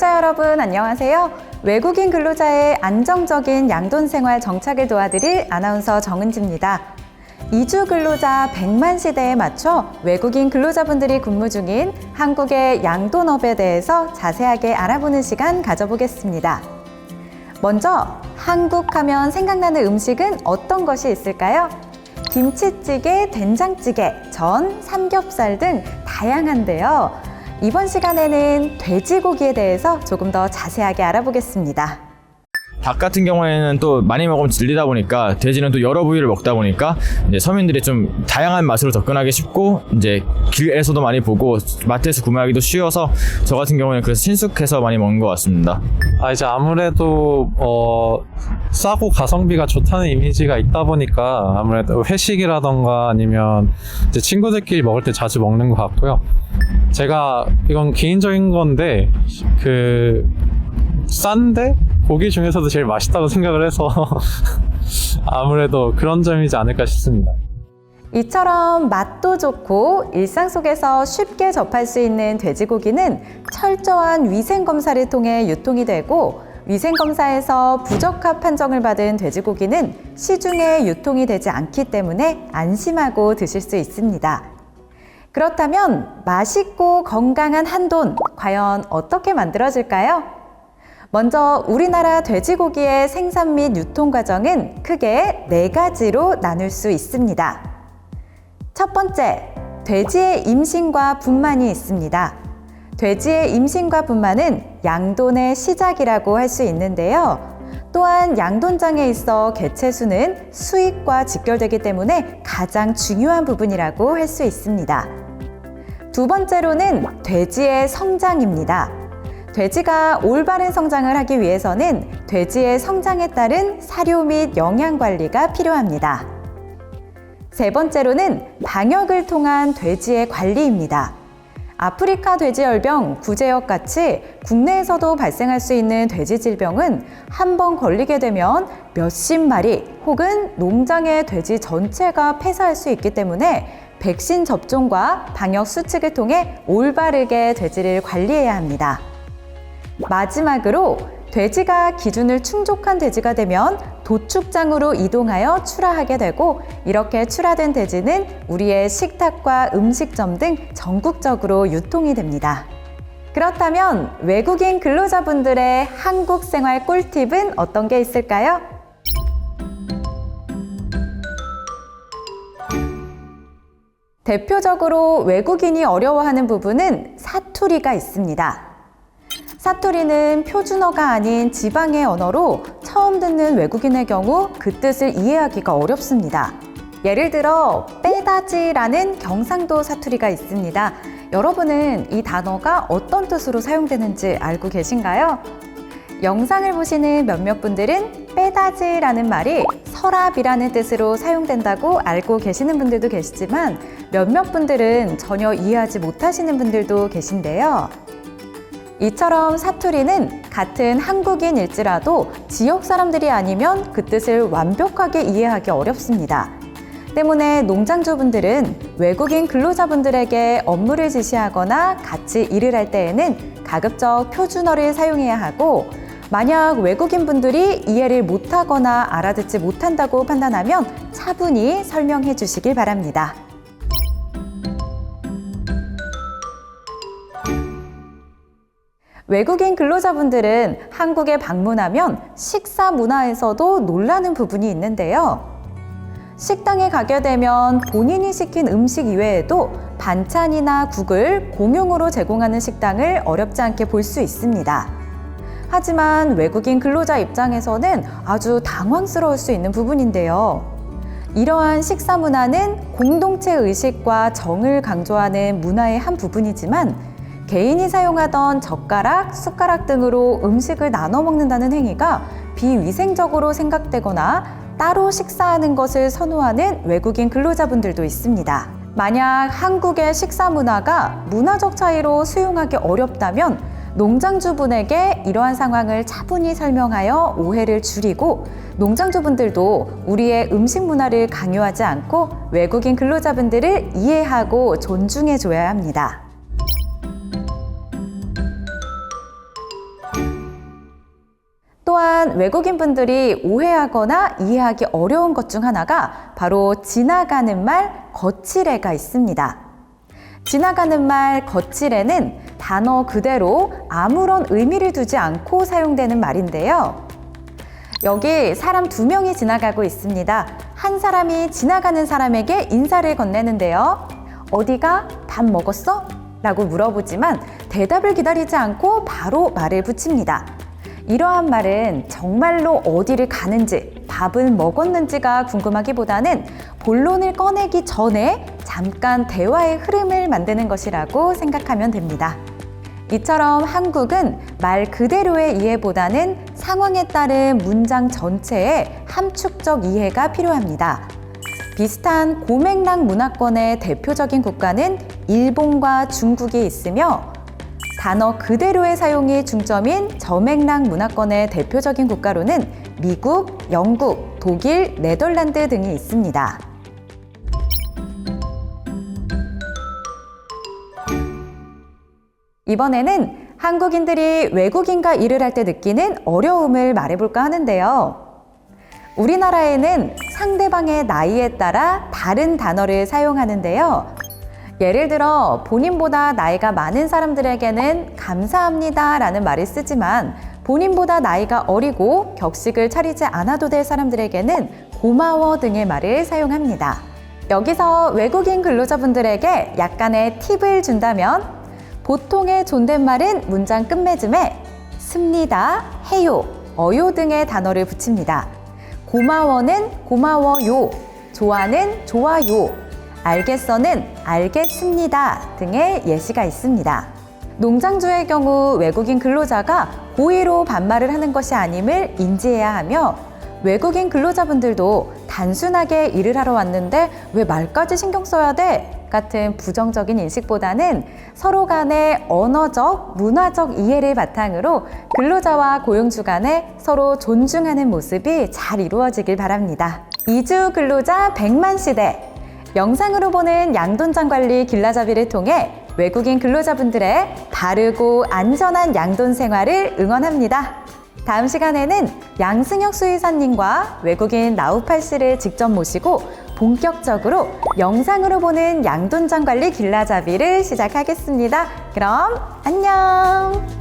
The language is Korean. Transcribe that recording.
근로자 여러분 안녕하세요. 외국인 근로자의 안정적인 양돈 생활 정착을 도와드릴 아나운서 정은지입니다. 이주 근로자 100만 시대에 맞춰 외국인 근로자분들이 근무 중인 한국의 양돈업에 대해서 자세하게 알아보는 시간 가져보겠습니다. 먼저 한국 하면 생각나는 음식은 어떤 것이 있을까요? 김치찌개, 된장찌개, 전, 삼겹살 등 다양한데요. 이번 시간에는 돼지고기에 대해서 조금 더 자세하게 알아보겠습니다. 닭 같은 경우에는 또 많이 먹으면 질리다 보니까 돼지는 또 여러 부위를 먹다 보니까 이제 서민들이 좀 다양한 맛으로 접근하기 쉽고 이제 길에서도 많이 보고 마트에서 구매하기도 쉬워서 저 같은 경우에는 그래서 친숙해서 많이 먹는 것 같습니다. 이제 아무래도 싸고 가성비가 좋다는 이미지가 있다 보니까 아무래도 회식이라던가 아니면 이제 친구들끼리 먹을 때 자주 먹는 것 같고요. 제가 이건 개인적인 건데 싼데 고기 중에서도 제일 맛있다고 생각을 해서 아무래도 그런 점이지 않을까 싶습니다. 이처럼 맛도 좋고 일상 속에서 쉽게 접할 수 있는 돼지고기는 철저한 위생검사를 통해 유통이 되고 위생검사에서 부적합 판정을 받은 돼지고기는 시중에 유통이 되지 않기 때문에 안심하고 드실 수 있습니다. 그렇다면 맛있고 건강한 한돈, 과연 어떻게 만들어질까요? 먼저 우리나라 돼지고기의 생산 및 유통 과정은 크게 4가지로 나눌 수 있습니다. 첫 번째, 돼지의 임신과 분만이 있습니다. 돼지의 임신과 분만은 양돈의 시작이라고 할 수 있는데요. 또한 양돈장에 있어 개체수는 수익과 직결되기 때문에 가장 중요한 부분이라고 할 수 있습니다. 두 번째로는 돼지의 성장입니다. 돼지가 올바른 성장을 하기 위해서는 돼지의 성장에 따른 사료 및 영양 관리가 필요합니다. 세 번째로는 방역을 통한 돼지의 관리입니다. 아프리카 돼지열병, 구제역 같이 국내에서도 발생할 수 있는 돼지 질병은 한 번 걸리게 되면 몇십 마리 혹은 농장의 돼지 전체가 폐사할 수 있기 때문에 백신 접종과 방역 수칙을 통해 올바르게 돼지를 관리해야 합니다. 마지막으로 돼지가 기준을 충족한 돼지가 되면 도축장으로 이동하여 출하하게 되고 이렇게 출하된 돼지는 우리의 식탁과 음식점 등 전국적으로 유통이 됩니다. 그렇다면 외국인 근로자분들의 한국 생활 꿀팁은 어떤 게 있을까요? 대표적으로 외국인이 어려워하는 부분은 사투리가 있습니다. 사투리는 표준어가 아닌 지방의 언어로 처음 듣는 외국인의 경우 그 뜻을 이해하기가 어렵습니다. 예를 들어 빼다지라는 경상도 사투리가 있습니다. 여러분은 이 단어가 어떤 뜻으로 사용되는지 알고 계신가요? 영상을 보시는 몇몇 분들은 빼다지라는 말이 서랍이라는 뜻으로 사용된다고 알고 계시는 분들도 계시지만 몇몇 분들은 전혀 이해하지 못하시는 분들도 계신데요. 이처럼 사투리는 같은 한국인일지라도 지역 사람들이 아니면 그 뜻을 완벽하게 이해하기 어렵습니다. 때문에 농장주분들은 외국인 근로자분들에게 업무를 지시하거나 같이 일을 할 때에는 가급적 표준어를 사용해야 하고 만약 외국인분들이 이해를 못하거나 알아듣지 못한다고 판단하면 차분히 설명해 주시길 바랍니다. 외국인 근로자분들은 한국에 방문하면 식사 문화에서도 놀라는 부분이 있는데요. 식당에 가게 되면 본인이 시킨 음식 이외에도 반찬이나 국을 공용으로 제공하는 식당을 어렵지 않게 볼 수 있습니다. 하지만 외국인 근로자 입장에서는 아주 당황스러울 수 있는 부분인데요. 이러한 식사 문화는 공동체 의식과 정을 강조하는 문화의 한 부분이지만 개인이 사용하던 젓가락, 숟가락 등으로 음식을 나눠 먹는다는 행위가 비위생적으로 생각되거나 따로 식사하는 것을 선호하는 외국인 근로자분들도 있습니다. 만약 한국의 식사 문화가 문화적 차이로 수용하기 어렵다면 농장주분에게 이러한 상황을 차분히 설명하여 오해를 줄이고 농장주분들도 우리의 음식 문화를 강요하지 않고 외국인 근로자분들을 이해하고 존중해 줘야 합니다. 하지만 외국인 분들이 오해하거나 이해하기 어려운 것 중 하나가 바로 지나가는 말 거치레가 있습니다. 지나가는 말 거치레는 단어 그대로 아무런 의미를 두지 않고 사용되는 말인데요. 여기 사람 2명이 지나가고 있습니다. 한 사람이 지나가는 사람에게 인사를 건네는데요. 어디가? 밥 먹었어? 라고 물어보지만 대답을 기다리지 않고 바로 말을 붙입니다. 이러한 말은 정말로 어디를 가는지, 밥을 먹었는지가 궁금하기보다는 본론을 꺼내기 전에 잠깐 대화의 흐름을 만드는 것이라고 생각하면 됩니다. 이처럼 한국은 말 그대로의 이해보다는 상황에 따른 문장 전체의 함축적 이해가 필요합니다. 비슷한 고맥락 문화권의 대표적인 국가는 일본과 중국이 있으며 단어 그대로의 사용이 중점인 저맥락 문화권의 대표적인 국가로는 미국, 영국, 독일, 네덜란드 등이 있습니다. 이번에는 한국인들이 외국인과 일을 할 때 느끼는 어려움을 말해볼까 하는데요. 우리나라에는 상대방의 나이에 따라 다른 단어를 사용하는데요. 예를 들어 본인보다 나이가 많은 사람들에게는 감사합니다 라는 말을 쓰지만 본인보다 나이가 어리고 격식을 차리지 않아도 될 사람들에게는 고마워 등의 말을 사용합니다. 여기서 외국인 근로자분들에게 약간의 팁을 준다면 보통의 존댓말은 문장 끝맺음에 습니다, 해요, 어요 등의 단어를 붙입니다. 고마워는 고마워요, 좋아는 좋아요, 알겠어는 알겠습니다 등의 예시가 있습니다. 농장주의 경우 외국인 근로자가 고의로 반말을 하는 것이 아님을 인지해야 하며 외국인 근로자분들도 단순하게 일을 하러 왔는데 왜 말까지 신경 써야 돼? 같은 부정적인 인식보다는 서로 간의 언어적, 문화적 이해를 바탕으로 근로자와 고용주 간에 서로 존중하는 모습이 잘 이루어지길 바랍니다. 이주 근로자 100만 시대 영상으로 보는 양돈장 관리 길라잡이를 통해 외국인 근로자분들의 바르고 안전한 양돈 생활을 응원합니다. 다음 시간에는 양승혁 수의사님과 외국인 나우팔 씨를 직접 모시고 본격적으로 영상으로 보는 양돈장 관리 길라잡이를 시작하겠습니다. 그럼 안녕!